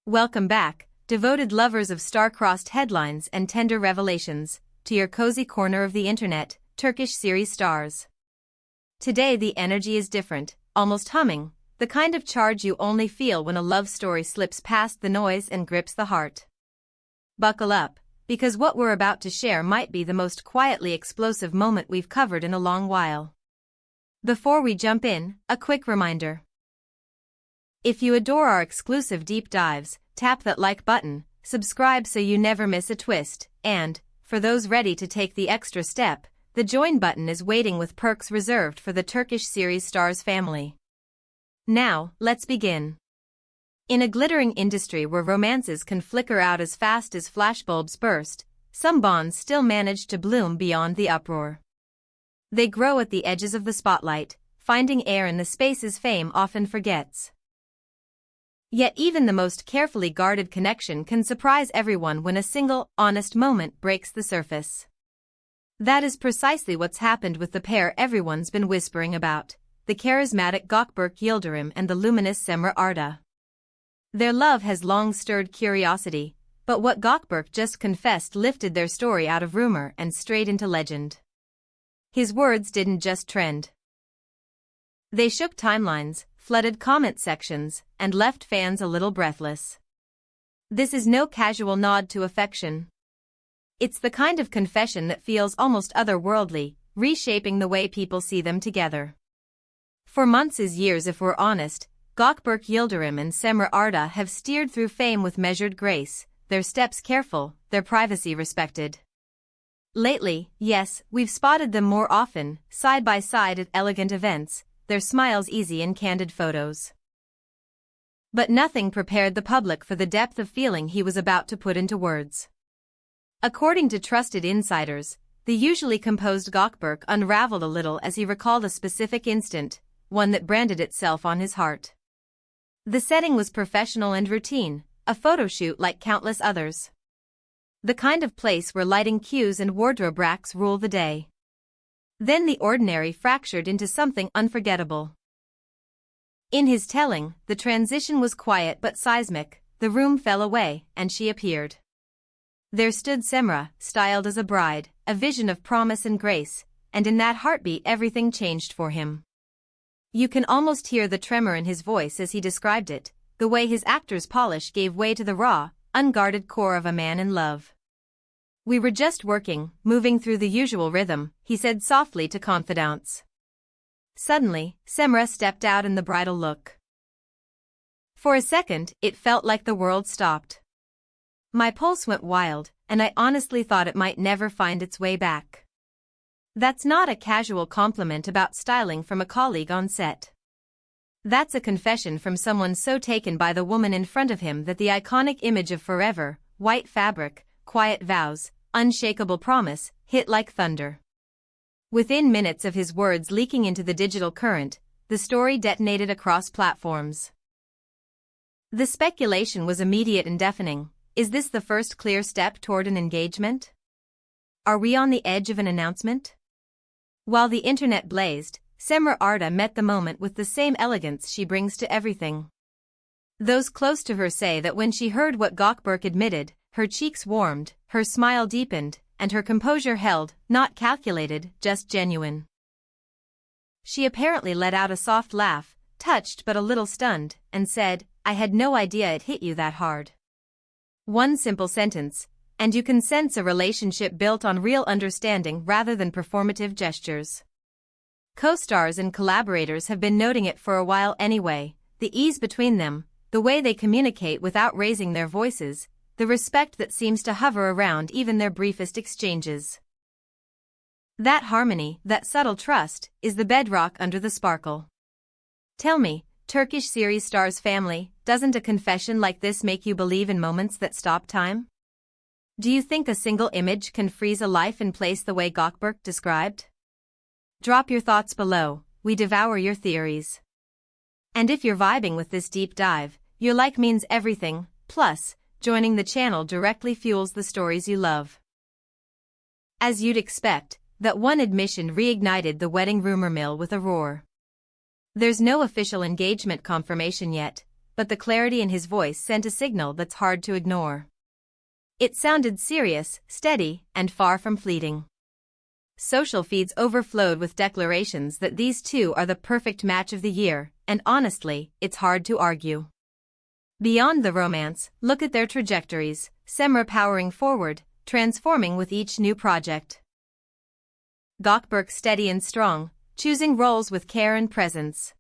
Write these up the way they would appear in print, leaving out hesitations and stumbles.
Welcome back, devoted lovers of star-crossed headlines and tender revelations, to your cozy corner of the internet, Turkish series stars. Today the energy is different, almost humming, the kind of charge you only feel when a love story slips past the noise and grips the heart. Buckle up, because what we're about to share might be the most quietly explosive moment we've covered in a long while. Before we jump in, a quick reminder. If you adore our exclusive deep dives, tap that like button, subscribe so you never miss a twist, and, for those ready to take the extra step, the join button is waiting with perks reserved for the Turkish series stars family. Now, let's begin. In a glittering industry where romances can flicker out as fast as flashbulbs burst, some bonds still manage to bloom beyond the uproar. They grow at the edges of the spotlight, finding air in the spaces fame often forgets. Yet even the most carefully guarded connection can surprise everyone when a single, honest moment breaks the surface. That is precisely what's happened with the pair everyone's been whispering about, the charismatic Gökberk Yıldırım and the luminous Cemre Arda. Their love has long stirred curiosity, but what Gökberk just confessed lifted their story out of rumor and straight into legend. His words didn't just trend. They shook timelines, flooded comment sections, and left fans a little breathless. This is no casual nod to affection. It's the kind of confession that feels almost otherworldly, reshaping the way people see them together. For months as years if we're honest, Gökberk Yıldırım and Cemre Arda have steered through fame with measured grace, their steps careful, their privacy respected. Lately, yes, we've spotted them more often, side by side at elegant events, their smiles easy in candid photos. But nothing prepared the public for the depth of feeling he was about to put into words. According to trusted insiders, the usually composed Gökberk unraveled a little as he recalled a specific instant, one that branded itself on his heart. The setting was professional and routine, a photo shoot like countless others. The kind of place where lighting cues and wardrobe racks rule the day. Then the ordinary fractured into something unforgettable. In his telling, the transition was quiet but seismic, the room fell away, and she appeared. There stood Cemre, styled as a bride, a vision of promise and grace, and in that heartbeat everything changed for him. You can almost hear the tremor in his voice as he described it, the way his actor's polish gave way to the raw, unguarded core of a man in love. "We were just working, moving through the usual rhythm," he said softly to confidants. Suddenly, Cemre stepped out in the bridal look. For a second, it felt like the world stopped. "My pulse went wild, and I honestly thought it might never find its way back." That's not a casual compliment about styling from a colleague on set. That's a confession from someone so taken by the woman in front of him that the iconic image of forever, white fabric, quiet vows, unshakable promise, hit like thunder. Within minutes of his words leaking into the digital current, the story detonated across platforms. The speculation was immediate and deafening. Is this the first clear step toward an engagement? Are we on the edge of an announcement? While the internet blazed, Cemre Arda met the moment with the same elegance she brings to everything. Those close to her say that when she heard what Gökberk admitted, her cheeks warmed, her smile deepened, and her composure held, not calculated, just genuine. She apparently let out a soft laugh, touched but a little stunned, and said, "I had no idea it hit you that hard." One simple sentence, and you can sense a relationship built on real understanding rather than performative gestures. Co-stars and collaborators have been noting it for a while anyway, the ease between them, the way they communicate without raising their voices, the respect that seems to hover around even their briefest exchanges. That harmony, that subtle trust, is the bedrock under the sparkle. Tell me, Turkish series stars family, doesn't a confession like this make you believe in moments that stop time? Do you think a single image can freeze a life in place the way Gökberk described? Drop your thoughts below, we devour your theories. And if you're vibing with this deep dive, your like means everything, plus, joining the channel directly fuels the stories you love. As you'd expect, that one admission reignited the wedding rumor mill with a roar. There's no official engagement confirmation yet, but the clarity in his voice sent a signal that's hard to ignore. It sounded serious, steady, and far from fleeting. Social feeds overflowed with declarations that these two are the perfect match of the year, and honestly, it's hard to argue. Beyond the romance, look at their trajectories, Cemre powering forward, transforming with each new project. Gökberk steady and strong, choosing roles with care and presence.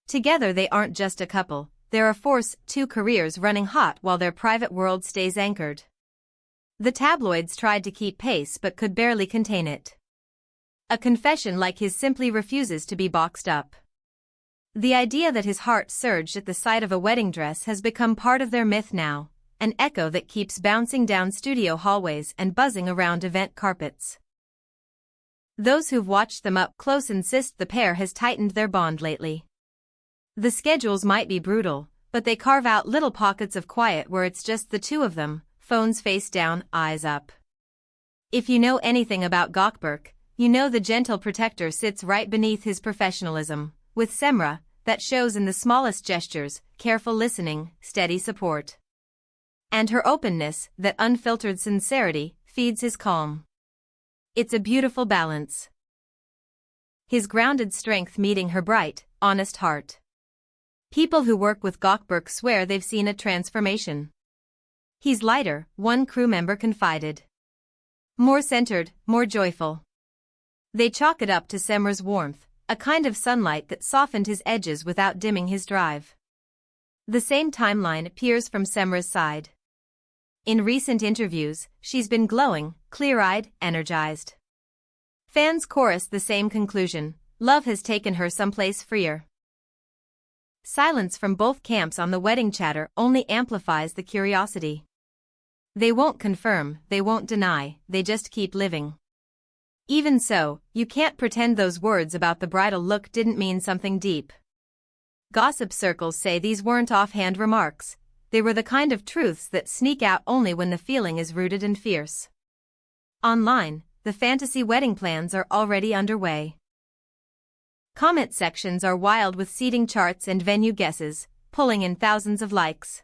Together they aren't just a couple, they're a force, two careers running hot while their private world stays anchored. The tabloids tried to keep pace but could barely contain it. A confession like his simply refuses to be boxed up. The idea that his heart surged at the sight of a wedding dress has become part of their myth now, an echo that keeps bouncing down studio hallways and buzzing around event carpets. Those who've watched them up close insist the pair has tightened their bond lately. The schedules might be brutal, but they carve out little pockets of quiet where it's just the two of them, phones face down, eyes up. If you know anything about Gökberk, you know the gentle protector sits right beneath his professionalism. With Cemre, that shows in the smallest gestures, careful listening, steady support. And her openness, that unfiltered sincerity, feeds his calm. It's a beautiful balance. His grounded strength meeting her bright, honest heart. People who work with Gökberk swear they've seen a transformation. He's lighter, one crew member confided. More centered, more joyful. They chalk it up to Cemre's warmth, a kind of sunlight that softened his edges without dimming his drive. The same timeline appears from Cemre's side. In recent interviews, she's been glowing, clear-eyed, energized. Fans chorus the same conclusion: love has taken her someplace freer. Silence from both camps on the wedding chatter only amplifies the curiosity. They won't confirm, they won't deny, they just keep living. Even so, you can't pretend those words about the bridal look didn't mean something deep. Gossip circles say these weren't offhand remarks, they were the kind of truths that sneak out only when the feeling is rooted and fierce. Online, the fantasy wedding plans are already underway. Comment sections are wild with seating charts and venue guesses, pulling in thousands of likes.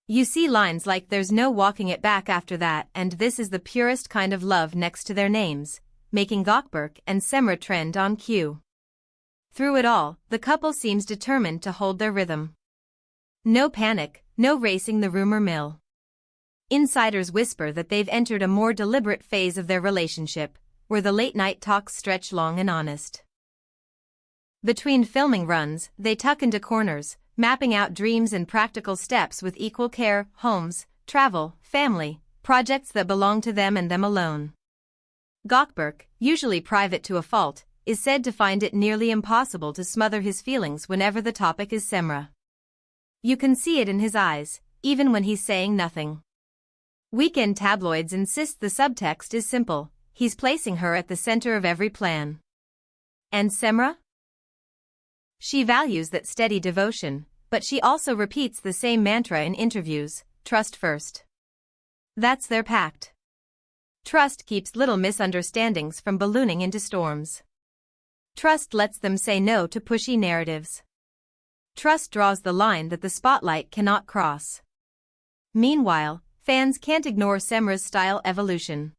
You see lines like "there's no walking it back after that" and "this is the purest kind of love" next to their names, making Gökberk and Cemre trend on cue. Through it all, the couple seems determined to hold their rhythm. No panic, no racing the rumor mill. Insiders whisper that they've entered a more deliberate phase of their relationship, where the late-night talks stretch long and honest. Between filming runs, they tuck into corners, mapping out dreams and practical steps with equal care: homes, travel, family, projects that belong to them and them alone. Gökberk, usually private to a fault, is said to find it nearly impossible to smother his feelings whenever the topic is Cemre. You can see it in his eyes, even when he's saying nothing. Weekend tabloids insist the subtext is simple: he's placing her at the center of every plan. And Cemre? She values that steady devotion, but she also repeats the same mantra in interviews: trust first. That's their pact. Trust keeps little misunderstandings from ballooning into storms. Trust lets them say no to pushy narratives. Trust draws the line that the spotlight cannot cross. Meanwhile, fans can't ignore Cemre's style evolution.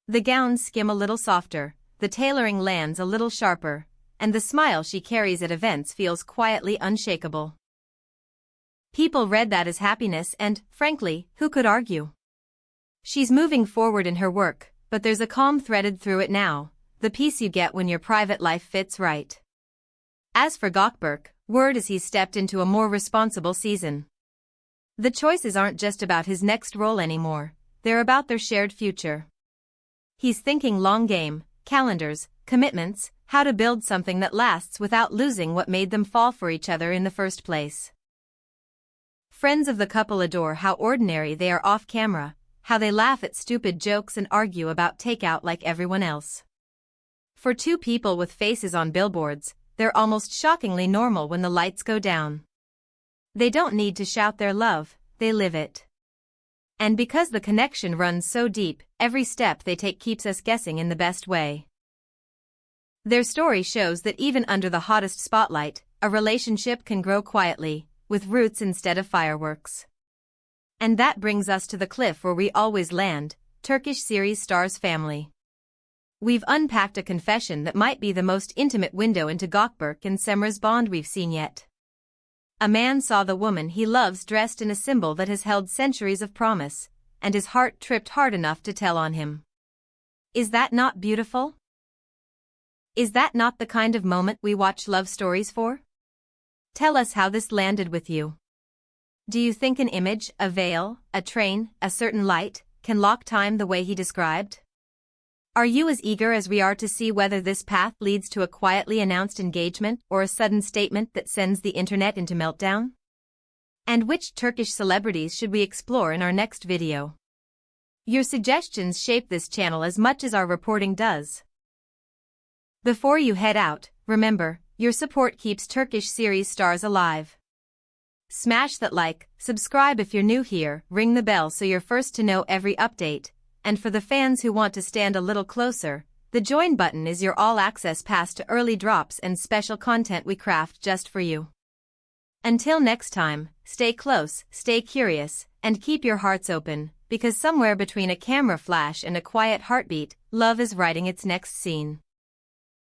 The gowns skim a little softer, the tailoring lands a little sharper, and the smile she carries at events feels quietly unshakable. People read that as happiness and, frankly, who could argue? She's moving forward in her work, but there's a calm threaded through it now, the peace you get when your private life fits right. As for Gökberk, word is he's stepped into a more responsible season. The choices aren't just about his next role anymore, they're about their shared future. He's thinking long game, calendars, commitments, how to build something that lasts without losing what made them fall for each other in the first place. Friends of the couple adore how ordinary they are off camera, how they laugh at stupid jokes and argue about takeout like everyone else. For two people with faces on billboards, they're almost shockingly normal when the lights go down. They don't need to shout their love, they live it. And because the connection runs so deep, every step they take keeps us guessing in the best way. Their story shows that even under the hottest spotlight, a relationship can grow quietly, with roots instead of fireworks. And that brings us to the cliff where we always land, Turkish series stars family. We've unpacked a confession that might be the most intimate window into Gökberk and Cemre's bond we've seen yet. A man saw the woman he loves dressed in a symbol that has held centuries of promise, and his heart tripped hard enough to tell on him. Is that not beautiful? Is that not the kind of moment we watch love stories for? Tell us how this landed with you. Do you think an image, a veil, a train, a certain light, can lock time the way he described? Are you as eager as we are to see whether this path leads to a quietly announced engagement or a sudden statement that sends the internet into meltdown? And which Turkish celebrities should we explore in our next video? Your suggestions shape this channel as much as our reporting does. Before you head out, remember, your support keeps Turkish series stars alive. Smash that like, subscribe if you're new here, ring the bell so you're first to know every update, and for the fans who want to stand a little closer, the join button is your all-access pass to early drops and special content we craft just for you. Until next time, stay close, stay curious, and keep your hearts open, because somewhere between a camera flash and a quiet heartbeat, love is writing its next scene.